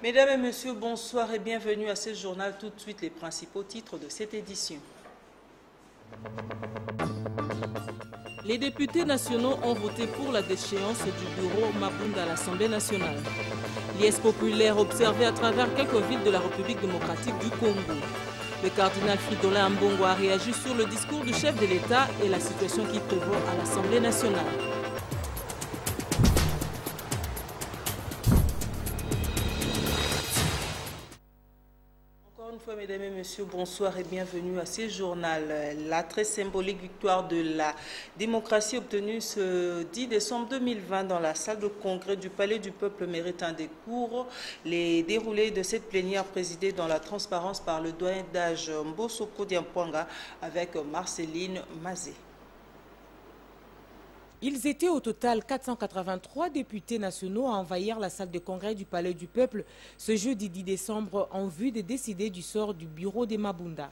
Mesdames et messieurs, bonsoir et bienvenue à ce journal. Tout de suite, les principaux titres de cette édition. Les députés nationaux ont voté pour la déchéance du bureau Mabunda à l'Assemblée nationale. Liesse populaire observée à travers quelques villes de la République démocratique du Congo. Le cardinal Fridolin Ambongo a réagi sur le discours du chef de l'État et la situation qui prévaut à l'Assemblée nationale. Mesdames et messieurs, bonsoir et bienvenue à ce journal. La très symbolique victoire de la démocratie obtenue ce 10 décembre 2020 dans la salle de congrès du Palais du Peuple mérite un décours. Les déroulés de cette plénière présidée dans la transparence par le doyen d'âge Mbosoko Diampouanga avec Marceline Mazé. Ils étaient au total 483 députés nationaux à envahir la salle de congrès du Palais du Peuple ce jeudi 10 décembre en vue de décider du sort du bureau des Mabunda.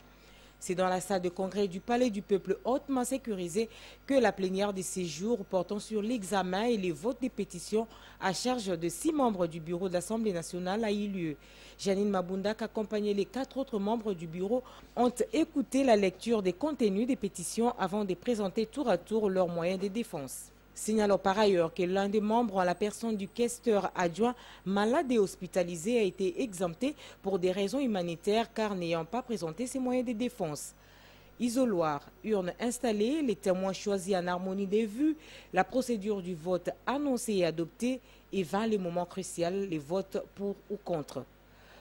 C'est dans la salle de congrès du Palais du Peuple hautement sécurisée que la plénière de séjour portant sur l'examen et les votes des pétitions à charge de 6 membres du bureau de l'Assemblée nationale a eu lieu. Janine Mabunda, accompagnée les 4 autres membres du bureau, ont écouté la lecture des contenus des pétitions avant de présenter tour à tour leurs moyens de défense. Signalons par ailleurs que l'un des membres, en la personne du questeur adjoint, malade et hospitalisé, a été exempté pour des raisons humanitaires car n'ayant pas présenté ses moyens de défense. Isoloir, urne installée, les témoins choisis en harmonie des vues, la procédure du vote annoncée et adoptée et vint le moment crucial, les votes pour ou contre.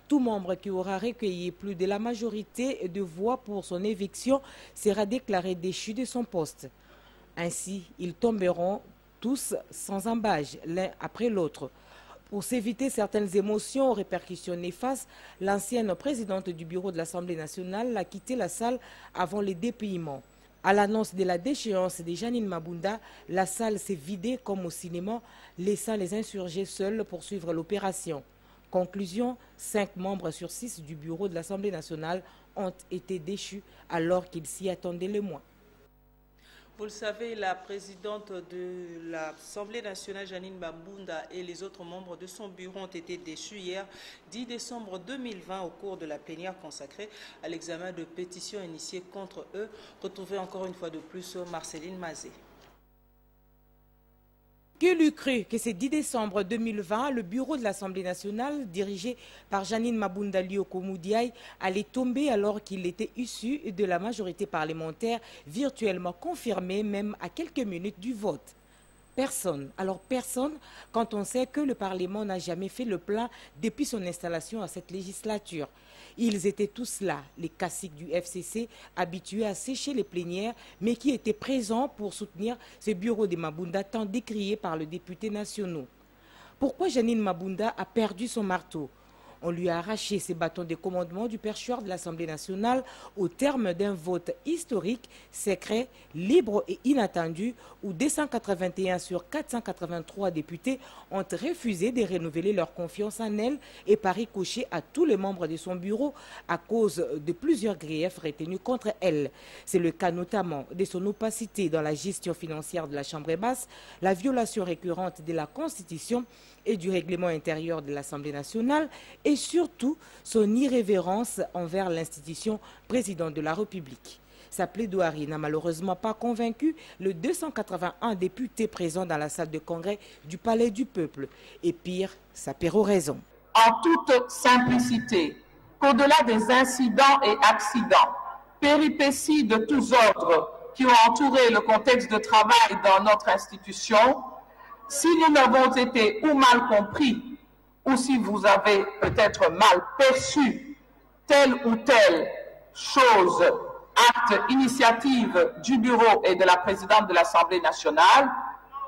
Tout membre qui aura recueilli plus de la majorité de voix pour son éviction sera déclaré déchu de son poste. Ainsi, ils tomberont tous sans embâche, l'un après l'autre. Pour s'éviter certaines émotions aux répercussions néfastes, l'ancienne présidente du bureau de l'Assemblée nationale a quitté la salle avant le dépouillement. À l'annonce de la déchéance de Janine Mabunda, la salle s'est vidée comme au cinéma, laissant les insurgés seuls poursuivre l'opération. Conclusion, 5 membres sur 6 du bureau de l'Assemblée nationale ont été déchus alors qu'ils s'y attendaient le moins. Vous le savez, la présidente de l'Assemblée nationale, Janine Mabunda, et les autres membres de son bureau ont été déchus hier, 10 décembre 2020, au cours de la plénière consacrée à l'examen de pétitions initiées contre eux. Retrouvez encore une fois de plus Marceline Mazé. Qui l'eût cru que ce 10 décembre 2020, le bureau de l'Assemblée nationale, dirigé par Janine Mabunda Lioko-Moudiaï, allait tomber alors qu'il était issu de la majorité parlementaire, virtuellement confirmée même à quelques minutes du vote. Personne. Alors personne, quand on sait que le Parlement n'a jamais fait le plein depuis son installation à cette législature. Ils étaient tous là, les caciques du FCC, habitués à sécher les plénières, mais qui étaient présents pour soutenir ce bureau de Mabunda tant décrié par le député national. Pourquoi Janine Mabunda a perdu son marteau? On lui a arraché ses bâtons de commandement du perchoir de l'Assemblée nationale au terme d'un vote historique, secret, libre et inattendu où 281 sur 483 députés ont refusé de renouveler leur confiance en elle et par ricochet à tous les membres de son bureau à cause de plusieurs griefs retenus contre elle. C'est le cas notamment de son opacité dans la gestion financière de la Chambre basse, la violation récurrente de la Constitution et du règlement intérieur de l'Assemblée nationale et surtout son irrévérence envers l'institution président de la République. Sa plaidoirie n'a malheureusement pas convaincu le 281 députés présents dans la salle de congrès du Palais du Peuple. Et pire, sa péroraison. En toute simplicité, qu'au-delà des incidents et accidents, péripéties de tous ordres qui ont entouré le contexte de travail dans notre institution, si nous n'avons été ou mal compris, ou si vous avez peut-être mal perçu telle ou telle chose, acte, initiative du bureau et de la présidente de l'Assemblée nationale,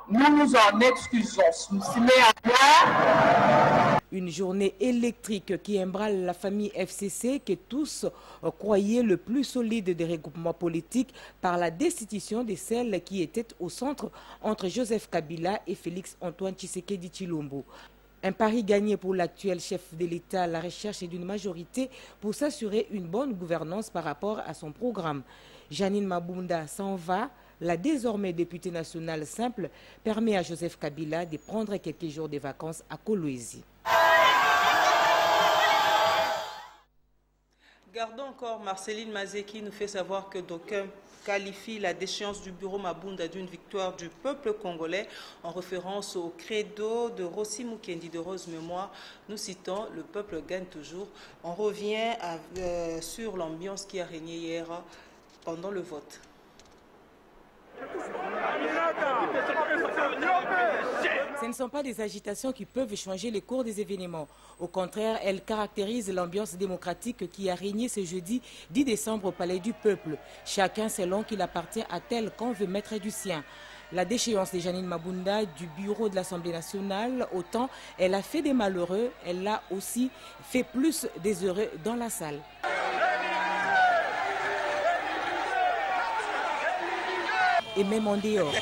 nous nous en excusons. Néanmoins, Une journée électrique qui embranle la famille FCC que tous croyaient le plus solide des regroupements politiques par la destitution de celle qui était au centre entre Joseph Kabila et Félix Antoine Tshisekedi Tshilombo. Un pari gagné pour l'actuel chef de l'État à la recherche d'une majorité pour s'assurer une bonne gouvernance par rapport à son programme. Janine Mabunda s'en va. La désormais députée nationale simple permet à Joseph Kabila de prendre quelques jours de vacances à Kolwezi. Gardons encore Marceline Mazé qui nous fait savoir que d'aucuns qualifient la déchéance du bureau Mabunda d'une victoire du peuple congolais en référence au credo de Rossi Mukendi de Rose Mémoire. Nous citons « Le peuple gagne toujours ». On revient sur l'ambiance qui a régné hier pendant le vote. Ce ne sont pas des agitations qui peuvent changer le cours des événements. Au contraire, elles caractérisent l'ambiance démocratique qui a régné ce jeudi 10 décembre au Palais du Peuple. Chacun selon qu'il appartient à tel qu'on veut mettre du sien. La déchéance de Janine Mabunda du bureau de l'Assemblée nationale, autant elle a fait des malheureux, elle a aussi fait plus des heureux dans la salle. Et même en dehors.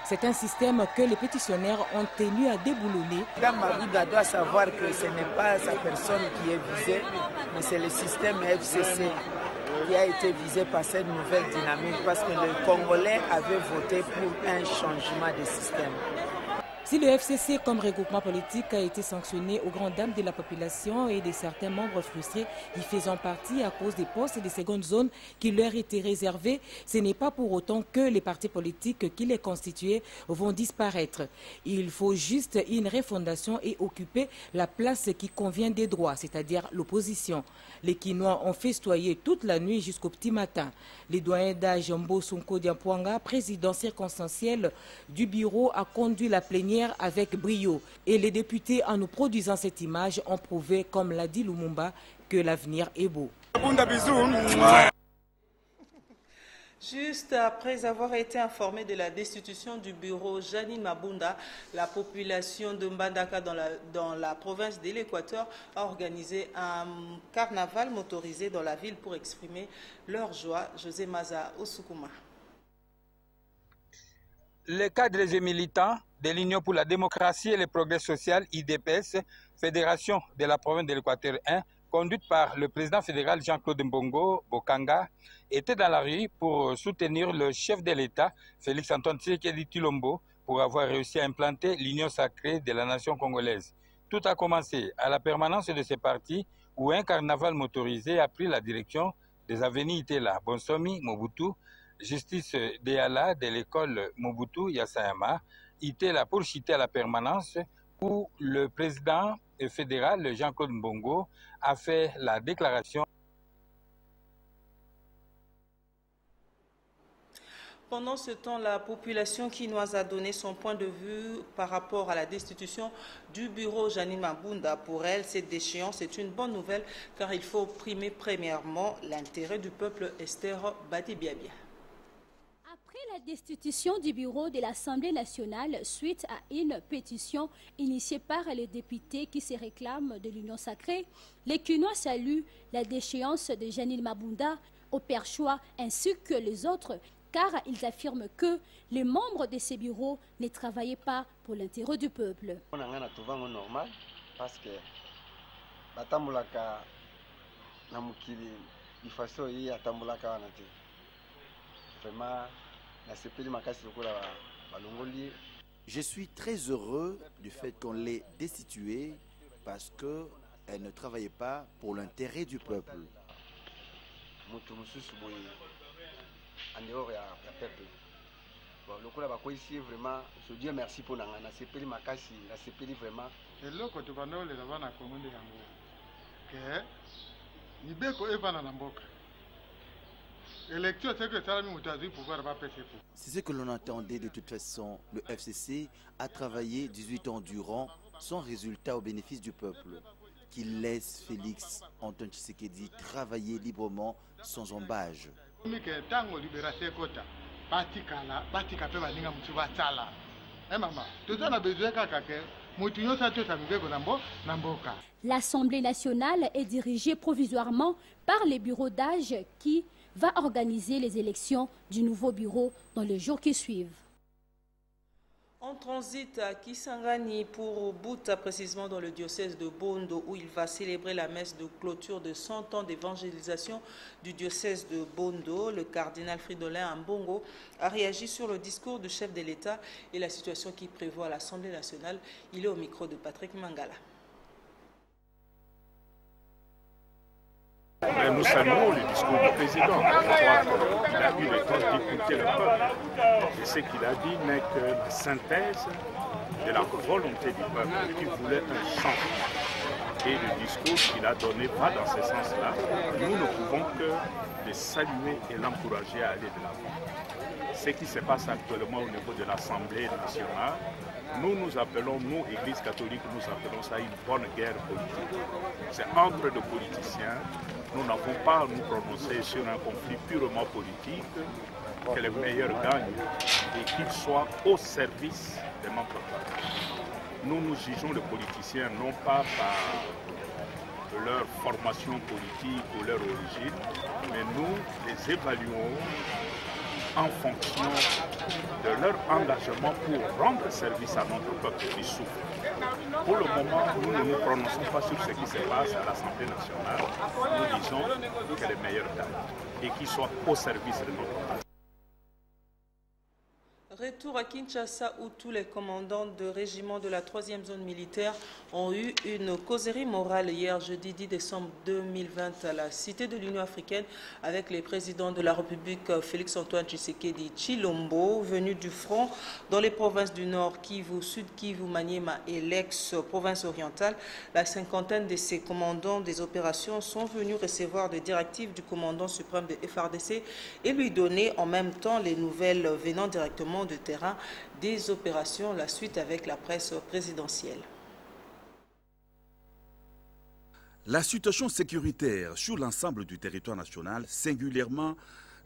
C'est un système que les pétitionnaires ont tenu à déboulonner. Mme Mabunda doit savoir que ce n'est pas sa personne qui est visée, mais c'est le système FCC qui a été visé par cette nouvelle dynamique parce que les Congolais avaient voté pour un changement de système. Si le FCC comme regroupement politique a été sanctionné aux grandes dames de la population et de certains membres frustrés y faisant partie à cause des postes des secondes zones qui leur étaient réservés, ce n'est pas pour autant que les partis politiques qui les constituaient vont disparaître. Il faut juste une refondation et occuper la place qui convient des droits, c'est-à-dire l'opposition. Les Quinois ont festoyé toute la nuit jusqu'au petit matin. Les doyens d'âge Mbo Sonko Diampouanga, président circonstanciel du bureau, a conduit la plénière avec brio. Et les députés, en nous produisant cette image, ont prouvé, comme l'a dit Lumumba, que l'avenir est beau. Juste après avoir été informé de la destitution du bureau Janine Mabunda, la population de Mbandaka dans la province de l'Équateur a organisé un carnaval motorisé dans la ville pour exprimer leur joie. José Maza Osukuma. Les cadres et militants de l'Union pour la démocratie et le progrès social, IDPS, Fédération de la province de l'Équateur 1, conduite par le président fédéral Jean-Claude Mbongo Bokanga, étaient dans la rue pour soutenir le chef de l'État, Félix Antoine Tshisekedi Tshilombo, pour avoir réussi à implanter l'Union sacrée de la nation congolaise. Tout a commencé à la permanence de ce parti où un carnaval motorisé a pris la direction des avenues Itela, Bonsomi, Mobutu, Justice Deyala de l'école Mobutu Yassayama, Itela pour citer à la permanence où le président fédéral Jean-Claude Mbongo a fait la déclaration. Pendant ce temps, la population quinoise a donné son point de vue par rapport à la destitution du bureau Janine Mabunda. Pour elle, cette déchéance est une bonne nouvelle car il faut primer premièrement l'intérêt du peuple. Esther Badibiabia. Après la destitution du bureau de l'Assemblée nationale suite à une pétition initiée par les députés qui se réclament de l'Union sacrée, les Quinois saluent la déchéance de Janine Mabunda au Perchois ainsi que les autres, car ils affirment que les membres de ces bureaux ne travaillaient pas pour l'intérêt du peuple. On a normal parce que je suis très heureux du fait qu'on l'ait destituée parce qu'elle ne travaillait pas pour l'intérêt du peuple. En dehors ya peuple. Bon, le coup là ici vraiment, je dis merci pour na sepeli makasi, na sepeli vraiment. Et là quand tu vas dans les avant na commune yango. Que ibeko evana na mboka. Élection c'est que ça mi mutazi pouvoir pas pêcher pour. C'est ce que l'on attendait de toute façon. Le FCC a travaillé 18 ans durant sans résultat au bénéfice du peuple. Qu'il laisse Félix Antoine Tshisekedi travailler librement sans embâge. L'Assemblée nationale est dirigée provisoirement par les bureaux d'âge qui va organiser les élections du nouveau bureau dans les jours qui suivent. En transit à Kisangani pour Bouta, précisément dans le diocèse de Bondo, où il va célébrer la messe de clôture de 100 ans d'évangélisation du diocèse de Bondo. Le cardinal Fridolin Ambongo a réagi sur le discours du chef de l'État et la situation qui prévaut à l'Assemblée nationale. Il est au micro de Patrick Mangala. Nous saluons le discours du président. Je crois qu'il a eu le temps d'écouter le peuple. Et ce qu'il a dit n'est que la synthèse de la volonté du peuple qui voulait un changement. Et le discours qu'il a donné va dans ce sens-là. Nous ne pouvons que le saluer et l'encourager à aller de l'avant. Ce qui se passe actuellement au niveau de l'Assemblée nationale, nous appelons, nous, Église catholique, nous appelons ça une bonne guerre politique. C'est entre les politiciens. Nous n'avons pas à nous prononcer sur un conflit purement politique, que le meilleur gagne et qu'il soit au service de notre peuple. Nous jugeons les politiciens non pas par leur formation politique ou leur origine, mais nous les évaluons en fonction de leur engagement pour rendre service à notre peuple qui souffre. Pour le moment, nous ne nous prononçons pas sur ce qui se passe à l'Assemblée nationale. Nous disons que les meilleurs gagnent et qu'ils soient au service de notre peuple. Retour à Kinshasa où tous les commandants de régiments de la 3e zone militaire ont eu une causerie morale hier jeudi 10 décembre 2020 à la Cité de l'Union africaine avec les présidents de la République Félix-Antoine Tshisekedi Tshilombo venus du front dans les provinces du Nord, Kivu, Sud Kivu, Maniema et l'ex-province orientale. La cinquantaine de ces commandants des opérations sont venus recevoir des directives du commandant suprême de FARDC et lui donner en même temps les nouvelles venant directement de terrain des opérations, la suite avec la presse présidentielle. La situation sécuritaire sur l'ensemble du territoire national, singulièrement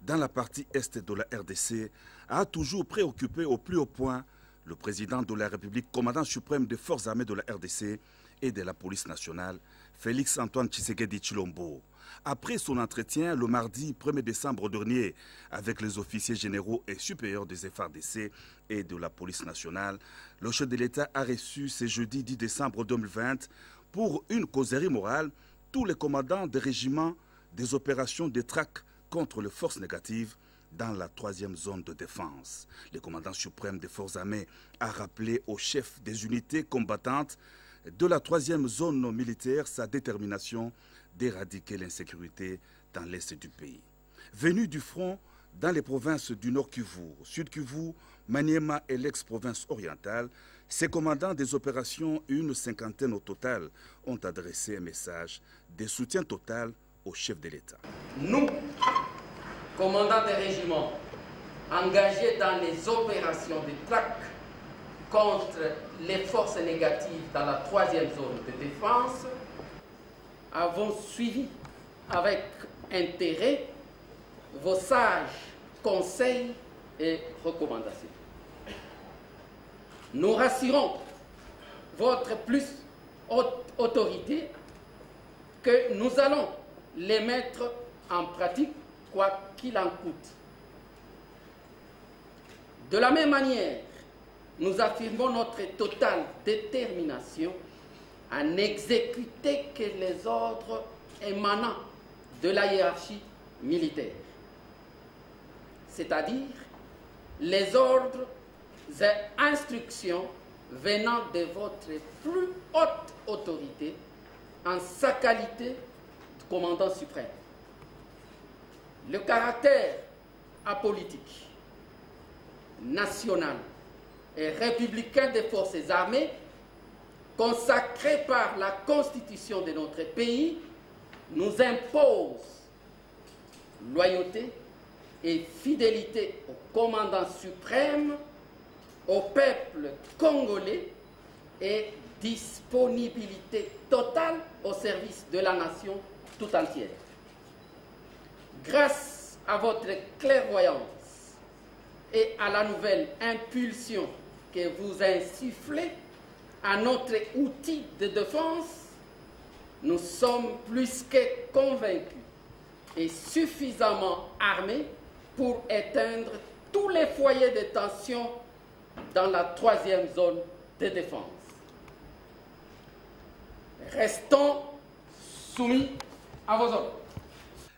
dans la partie est de la RDC, a toujours préoccupé au plus haut point le président de la République, commandant suprême des forces armées de la RDC et de la police nationale, Félix-Antoine Tshisekedi Tshilombo. Après son entretien le mardi 1er décembre dernier avec les officiers généraux et supérieurs des FARDC et de la police nationale, le chef de l'État a reçu ce jeudi 10 décembre 2020 pour une causerie morale tous les commandants des régiments des opérations de traque contre les forces négatives dans la 3e zone de défense. Le commandant suprême des forces armées a rappelé au chef des unités combattantes de la 3e zone militaire sa détermination d'éradiquer l'insécurité dans l'est du pays. Venu du front dans les provinces du Nord Kivu, Sud Kivu, Maniema et l'ex-province orientale, ces commandants des opérations, une cinquantaine au total, ont adressé un message de soutien total au chef de l'État. Nous, commandants des régiments, engagés dans les opérations de traque contre les forces négatives dans la 3e zone de défense, avons suivi avec intérêt vos sages conseils et recommandations. Nous rassurons votre plus haute autorité que nous allons les mettre en pratique quoi qu'il en coûte. De la même manière, nous affirmons notre totale détermination à n'exécuter que les ordres émanant de la hiérarchie militaire, c'est-à-dire les ordres et instructions venant de votre plus haute autorité en sa qualité de commandant suprême. Le caractère apolitique, national et républicain des forces armées consacré par la Constitution de notre pays nous impose loyauté et fidélité au commandant suprême, au peuple congolais et disponibilité totale au service de la nation tout entière. Grâce à votre clairvoyance et à la nouvelle impulsion que vous insufflez à notre outil de défense, nous sommes plus que convaincus et suffisamment armés pour éteindre tous les foyers de tension dans la 3e zone de défense. Restons soumis à vos ordres.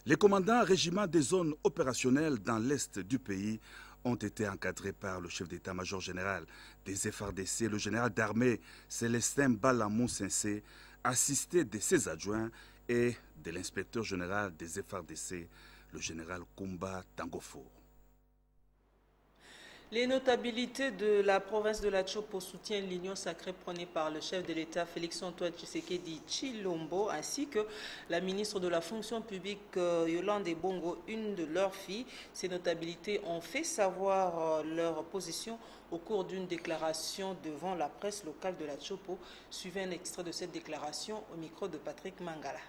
Les commandants régiments des zones opérationnelles dans l'est du pays ont été encadrés par le chef d'état-major général des FARDC, le général d'armée Célestin Balamou Sensé, assisté de ses adjoints et de l'inspecteur général des FARDC, le général Kumba Tangofo. Les notabilités de la province de la Chopo soutiennent l'union sacrée prônée par le chef de l'État Félix-Antoine Tshisekedi Tshilombo ainsi que la ministre de la fonction publique Yolande Bongo, une de leurs filles. Ces notabilités ont fait savoir leur position au cours d'une déclaration devant la presse locale de la Chopo. Suivez un extrait de cette déclaration au micro de Patrick Mangala.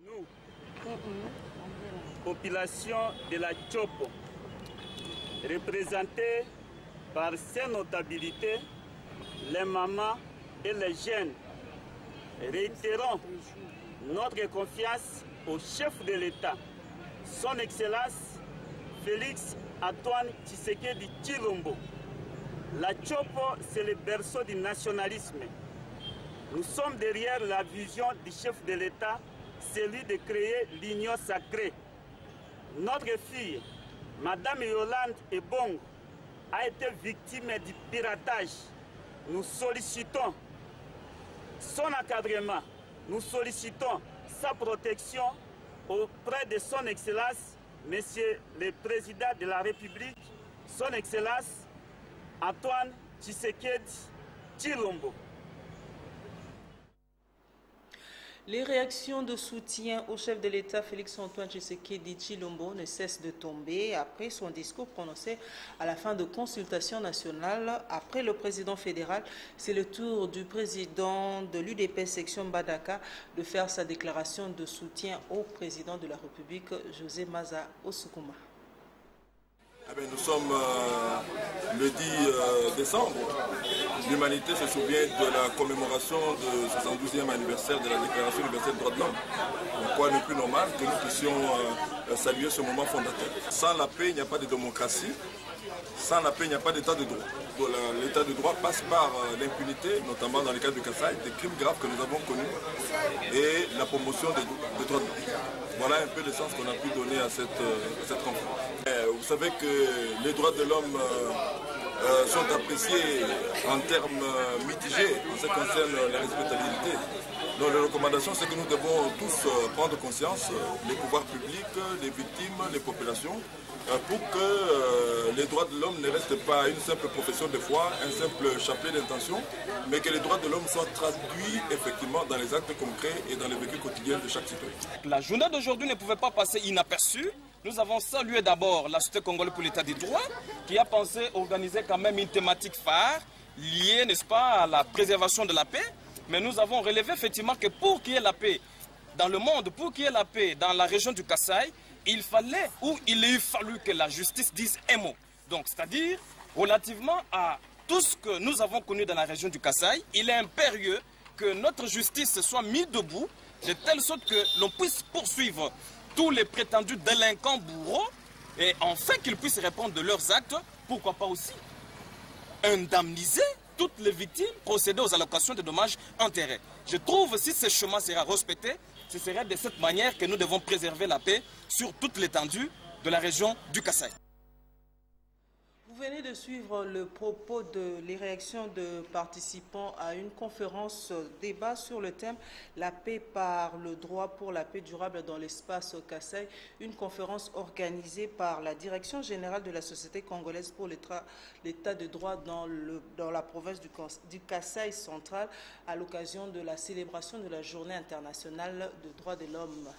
Nous, population de la Chopo, représentés par ces notabilités, les mamans et les jeunes, réitérons notre confiance au chef de l'État, son Excellence Félix-Antoine Tshisekedi Tshilombo. La Chopo, c'est le berceau du nationalisme. Nous sommes derrière la vision du chef de l'État, celui de créer l'union sacrée. Notre fille, Madame Yolande Ebong, a été victime du piratage. Nous sollicitons son encadrement, nous sollicitons sa protection auprès de son Excellence, Monsieur le Président de la République, son Excellence Antoine Tshisekedi Tshilombo. Les réactions de soutien au chef de l'État Félix-Antoine Tshisekedi Tshilombo ne cessent de tomber après son discours prononcé à la fin de consultation nationale. Après le président fédéral, c'est le tour du président de l'UDP section Badaka de faire sa déclaration de soutien au président de la République, José Maza Osukuma. Nous sommes le 10 décembre. L'humanité se souvient de la commémoration du 72e anniversaire de la Déclaration universelle des droits de l'homme. Pourquoi il n'est plus normal que nous puissions saluer ce moment fondateur. Sans la paix, il n'y a pas de démocratie. Sans la paix, il n'y a pas d'état de droit. L'état de droit passe par l'impunité, notamment dans le cas du Kasaï, des crimes graves que nous avons connus et la promotion des droits de l'homme. Voilà un peu le sens qu'on a pu donner à cette conférence. Vous savez que les droits de l'homme sont appréciés en termes mitigés en ce qui concerne la respectabilité. Donc les recommandations, c'est que nous devons tous prendre conscience, les pouvoirs publics, les victimes, les populations, pour que les droits de l'homme ne restent pas une simple profession de foi, un simple chapelet d'intention, mais que les droits de l'homme soient traduits effectivement dans les actes concrets et dans le vécu quotidien de chaque citoyen. La journée d'aujourd'hui ne pouvait pas passer inaperçue. Nous avons salué d'abord la Société congolaise pour l'état des droits qui a pensé organiser quand même une thématique phare liée, n'est-ce pas, à la préservation de la paix. Mais nous avons relevé effectivement que pour qu'il y ait la paix dans le monde, pour qu'il y ait la paix dans la région du Kasaï, il a fallu que la justice dise un mot. Donc, c'est-à-dire, relativement à tout ce que nous avons connu dans la région du Kasaï, il est impérieux que notre justice soit mise debout de telle sorte que l'on puisse poursuivre tous les prétendus délinquants bourreaux et enfin qu'ils puissent répondre de leurs actes, pourquoi pas aussi indemniser toutes les victimes, procéder aux allocations de dommages intérêts. Je trouve que si ce chemin sera respecté, ce serait de cette manière que nous devons préserver la paix sur toute l'étendue de la région du Kasaï. Vous venez de suivre le propos les réactions de participants à une conférence débat sur le thème « La paix par le droit pour la paix durable dans l'espace Kasaï », une conférence organisée par la Direction générale de la Société congolaise pour l'état de droit dans la province du Kasaï central à l'occasion de la célébration de la Journée internationale des droits de l'homme.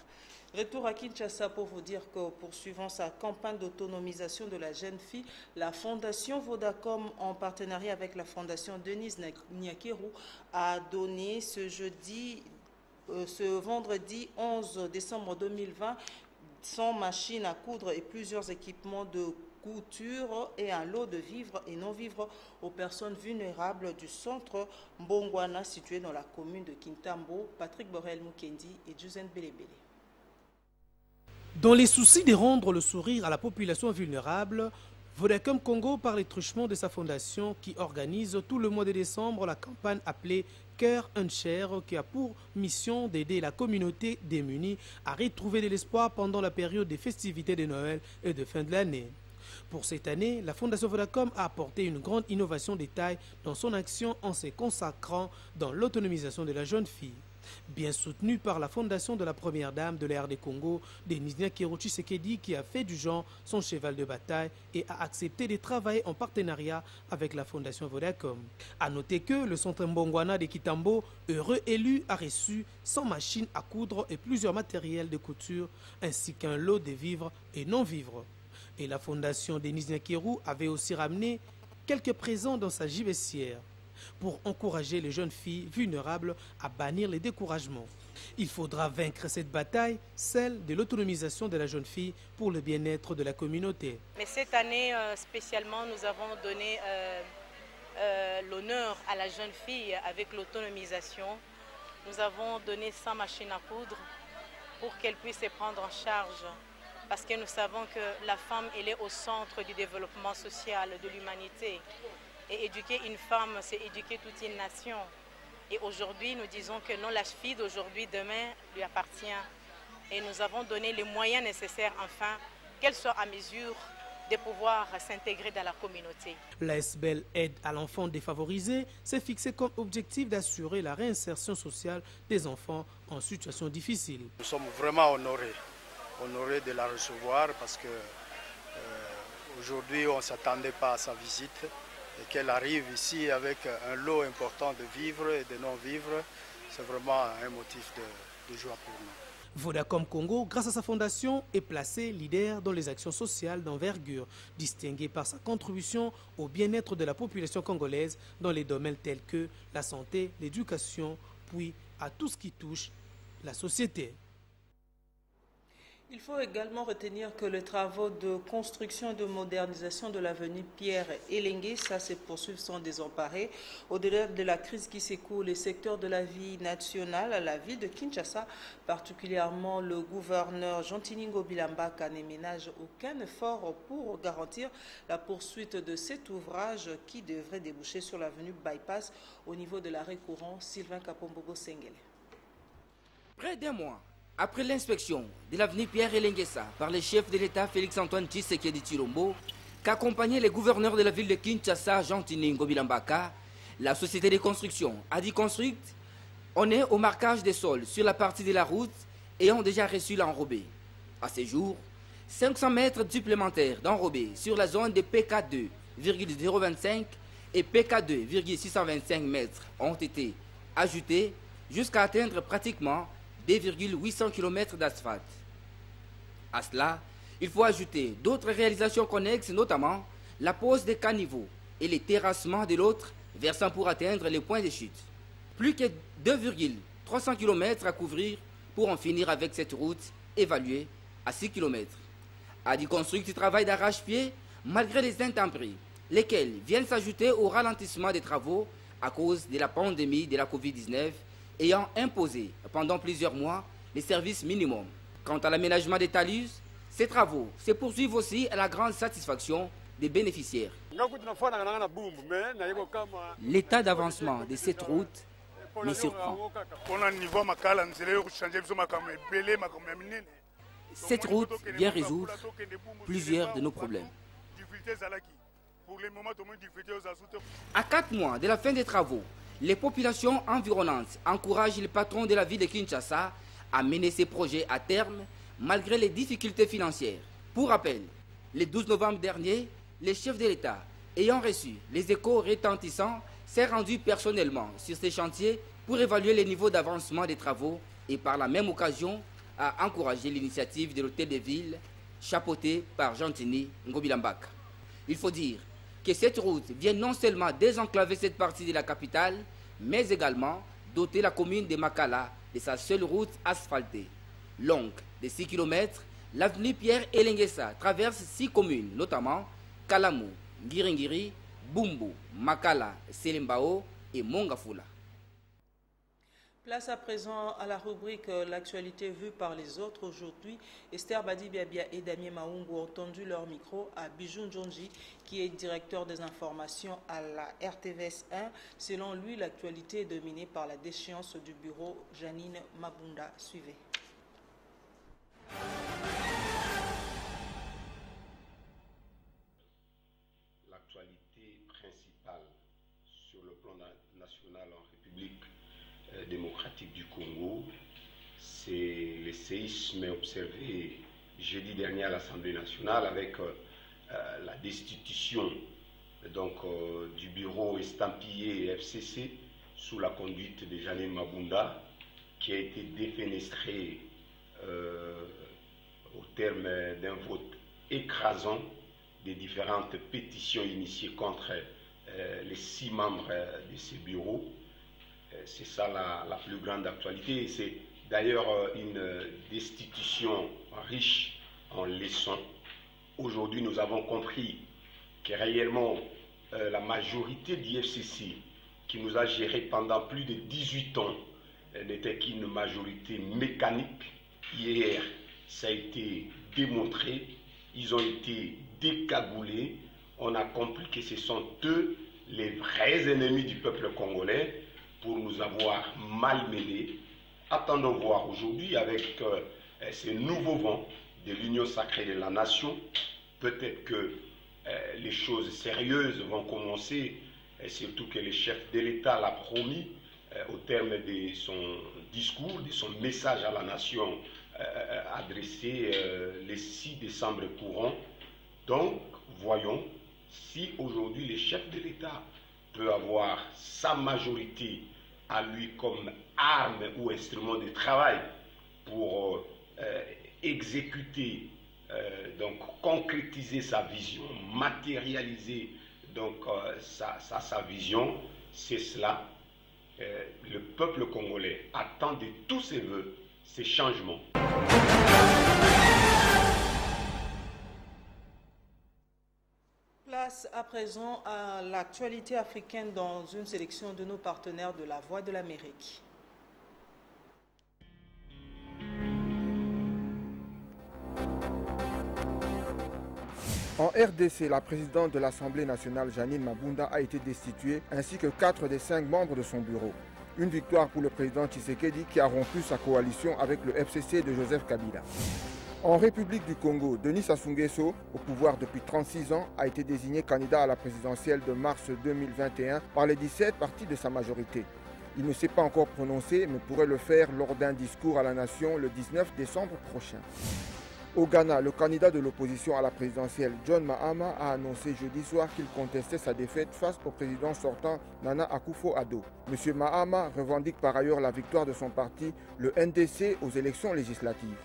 Retour à Kinshasa pour vous dire que poursuivant sa campagne d'autonomisation de la jeune fille, la Fondation Vodacom, en partenariat avec la Fondation Denise Nyakeru, a donné ce vendredi 11 décembre 2020, 100 machines à coudre et plusieurs équipements de couture et un lot de vivres et non-vivres aux personnes vulnérables du centre Mbongwana situé dans la commune de Kintambo. Patrick Borel Mukendi et Jusen Belebele. Dans les soucis de rendre le sourire à la population vulnérable, Vodacom Congo, par les truchements de sa fondation qui organise tout le mois de décembre la campagne appelée Cœur un Cher, qui a pour mission d'aider la communauté démunie à retrouver de l'espoir pendant la période des festivités de Noël et de fin de l'année. Pour cette année, la Fondation Vodacom a apporté une grande innovation de taille dans son action en se consacrant dans l'autonomisation de la jeune fille. Bien soutenue par la fondation de la première dame de l'ère des Congo, Denise Nyakeru Tshisekedi, qui a fait du genre son cheval de bataille et a accepté de travailler en partenariat avec la fondation Vodacom. A noter que le centre Mbongwana de Kitambo, heureux élu, a reçu 100 machines à coudre et plusieurs matériels de couture, ainsi qu'un lot de vivres et non-vivres. Et la fondation Denise Nyakeru avait aussi ramené quelques présents dans sa gibecière pour encourager les jeunes filles vulnérables à bannir les découragements. Il faudra vaincre cette bataille, celle de l'autonomisation de la jeune fille pour le bien-être de la communauté. Mais cette année spécialement, nous avons donné l'honneur à la jeune fille avec l'autonomisation. Nous avons donné 100 machines à coudre pour qu'elle puisse se prendre en charge. Parce que nous savons que la femme, elle est au centre du développement social de l'humanité. Et éduquer une femme, c'est éduquer toute une nation. Et aujourd'hui, nous disons que non, la fille d'aujourd'hui, demain, lui appartient. Et nous avons donné les moyens nécessaires, enfin, qu'elle soit à mesure de pouvoir s'intégrer dans la communauté. La SBL Aide à l'enfant défavorisé s'est fixé comme objectif d'assurer la réinsertion sociale des enfants en situation difficile. Nous sommes vraiment honorés de la recevoir parce que aujourd'hui, on ne s'attendait pas à sa visite. Et qu'elle arrive ici avec un lot important de vivres et de non-vivres, c'est vraiment un motif de joie pour nous. Vodacom Congo, grâce à sa fondation, est placé leader dans les actions sociales d'envergure, distingué par sa contribution au bien-être de la population congolaise dans les domaines tels que la santé, l'éducation, puis à tout ce qui touche la société. Il faut également retenir que les travaux de construction et de modernisation de l'avenue Pierre Elengue, ça se poursuivent sans désemparer. Au-delà de la crise qui secoue les secteurs de la vie nationale, la ville de Kinshasa, particulièrement le gouverneur Jean-Tini Ngobilambaka, ne ménage aucun effort pour garantir la poursuite de cet ouvrage qui devrait déboucher sur l'avenue Bypass au niveau de l'arrêt courant Sylvain Kapombogo Sengele. Près d'un mois après l'inspection de l'avenue Pierre Elenguesa par le chef de l'État Félix-Antoine Tshisekedi Tshilombo, qu'accompagnait le gouverneur de la ville de Kinshasa, Jean-Tini Ngobilambaka, la société de construction a dit construite, on est au marquage des sols sur la partie de la route et ont déjà reçu l'enrobé. À ce jour, 500 mètres supplémentaires d'enrobé sur la zone de PK2,025 et PK2,625 mètres ont été ajoutés jusqu'à atteindre pratiquement 2,800 km d'asphalte. À cela, il faut ajouter d'autres réalisations connexes, notamment la pose des caniveaux et les terrassements de l'autre versant pour atteindre les points de chute. Plus que 2,300 km à couvrir pour en finir avec cette route évaluée à 6 km. A dit Construct travaille d'arrache-pied malgré les intempéries, lesquelles viennent s'ajouter au ralentissement des travaux à cause de la pandémie de la Covid-19 ayant imposé pendant plusieurs mois les services minimums. Quant à l'aménagement des talus, ces travaux se poursuivent aussi à la grande satisfaction des bénéficiaires. L'état d'avancement de cette route me surprend. Cette route vient résoudre plusieurs de nos problèmes. À 4 mois de la fin des travaux, les populations environnantes encouragent le patron de la ville de Kinshasa à mener ses projets à terme malgré les difficultés financières. Pour rappel, le 12 novembre dernier, le chef de l'État, ayant reçu les échos retentissants, s'est rendu personnellement sur ces chantiers pour évaluer le niveau d'avancement des travaux et par la même occasion a encouragé l'initiative de l'hôtel de ville chapeauté par Jean-Tini Ngobilambaka. Il faut dire que cette route vient non seulement désenclaver cette partie de la capitale, mais également doter la commune de Makala de sa seule route asphaltée, longue de 6 km, l'avenue Pierre Elengesa traverse 6 communes, notamment Kalamou, Ngiringiri, Bumbu, Makala, Selembao et Mongafula. Place à présent à la rubrique l'actualité vue par les autres. Aujourd'hui, Esther Badi-Biabia et Damien Maungu ont tendu leur micro à Bijou Njonji, qui est directeur des informations à la RTVS 1. Selon lui, l'actualité est dominée par la déchéance du bureau Janine Mabunda. Suivez. L'actualité principale sur le plan national en République démocratique du Congo, c'est les séismes observés jeudi dernier à l'Assemblée nationale avec la destitution du bureau estampillé FCC sous la conduite de Janine Mabunda, qui a été défenestré au terme d'un vote écrasant des différentes pétitions initiées contre les 6 membres de ces bureaux. C'est ça la plus grande actualité. C'est d'ailleurs une destitution riche en leçons. Aujourd'hui, nous avons compris que réellement la majorité du FCC, qui nous a géré pendant plus de 18 ans, n'était qu'une majorité mécanique. Hier, ça a été démontré. Ils ont été décagoulés. On a compris que ce sont eux les vrais ennemis du peuple congolais, pour nous avoir malmenés. Attendons voir aujourd'hui avec ces nouveaux vents de l'union sacrée de la nation, peut-être que les choses sérieuses vont commencer, surtout que le chef de l'État l'a promis au terme de son discours, de son message à la nation adressé le 6 décembre courant. Donc, voyons si aujourd'hui le chef de l'État peut avoir sa majorité à lui comme arme ou instrument de travail pour exécuter, concrétiser sa vision, matérialiser sa vision. C'est cela. Le peuple congolais attend de tous ses voeux ces changements. Place à présent à l'actualité africaine dans une sélection de nos partenaires de la Voix de l'Amérique. En RDC, la présidente de l'Assemblée nationale, Janine Mabunda, a été destituée, ainsi que 4 des 5 membres de son bureau. Une victoire pour le président Tshisekedi qui a rompu sa coalition avec le FCC de Joseph Kabila. En République du Congo, Denis Sassou Nguesso, au pouvoir depuis 36 ans, a été désigné candidat à la présidentielle de mars 2021 par les 17 partis de sa majorité. Il ne s'est pas encore prononcé, mais pourrait le faire lors d'un discours à la nation le 19 décembre prochain. Au Ghana, le candidat de l'opposition à la présidentielle, John Mahama, a annoncé jeudi soir qu'il contestait sa défaite face au président sortant Nana Akufo-Addo. M. Mahama revendique par ailleurs la victoire de son parti, le NDC, aux élections législatives.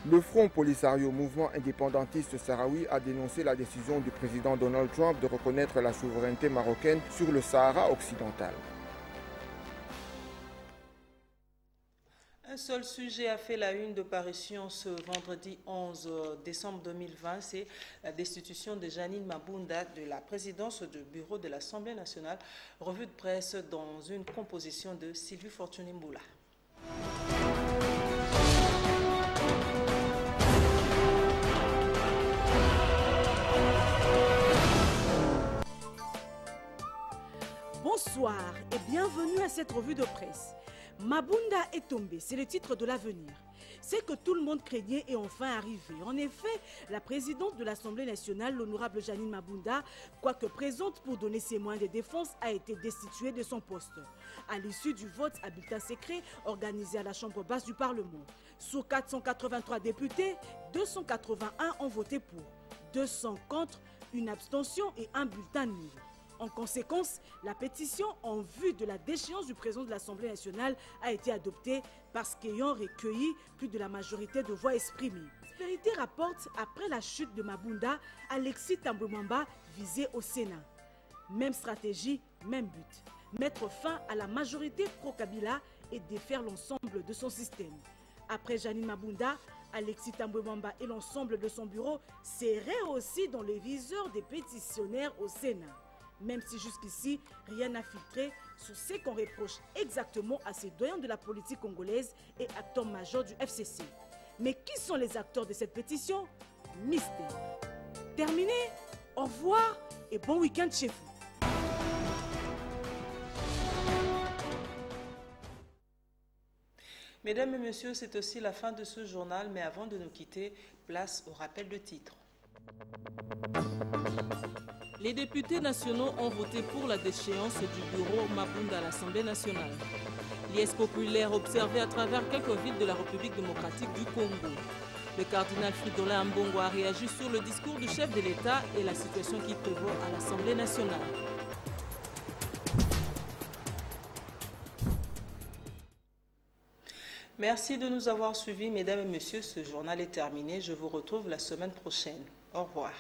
Le Front Polisario, mouvement indépendantiste sahraoui, a dénoncé la décision du président Donald Trump de reconnaître la souveraineté marocaine sur le Sahara occidental. Un seul sujet a fait la une de parution ce vendredi 11 décembre 2020, c'est la destitution de Janine Mabunda de la présidence du bureau de l'Assemblée nationale, revue de presse dans une composition de Sylvie Fortuné-Mboula. Bonsoir et bienvenue à cette revue de presse. Mabunda est tombé, c'est le titre de l'avenir. C'est que tout le monde craignait est enfin arrivé. En effet, la présidente de l'Assemblée nationale, l'honorable Janine Mabunda, quoique présente pour donner ses moyens de défense, a été destituée de son poste. À l'issue du vote à bulletin secret organisé à la Chambre basse du Parlement. Sur 483 députés, 281 ont voté pour, 200 contre, une abstention et un bulletin nul. En conséquence, la pétition en vue de la déchéance du président de l'Assemblée nationale a été adoptée parce qu'ayant recueilli plus de la majorité de voix exprimées. Vérité rapporte, après la chute de Mabunda, Alexis Tambwe-Mwamba visé au Sénat. Même stratégie, même but. Mettre fin à la majorité pro-Kabila et défaire l'ensemble de son système. Après Janine Mabunda, Alexis Tambwe-Mwamba et l'ensemble de son bureau seraient aussi dans les viseurs des pétitionnaires au Sénat. Même si jusqu'ici, rien n'a filtré sur ce qu'on reproche exactement à ces doyens de la politique congolaise et acteurs majeurs du FCC. Mais qui sont les acteurs de cette pétition? Mystère. Terminé, au revoir et bon week-end chez vous. Mesdames et messieurs, c'est aussi la fin de ce journal, mais avant de nous quitter, place au rappel de titres. Les députés nationaux ont voté pour la déchéance du bureau Mabunda à l'Assemblée nationale. Liesse populaire observée à travers quelques villes de la République démocratique du Congo. Le cardinal Fridolin Ambongo a réagi sur le discours du chef de l'État et la situation qui prévaut à l'Assemblée nationale. Merci de nous avoir suivis, mesdames et messieurs. Ce journal est terminé. Je vous retrouve la semaine prochaine. Au revoir.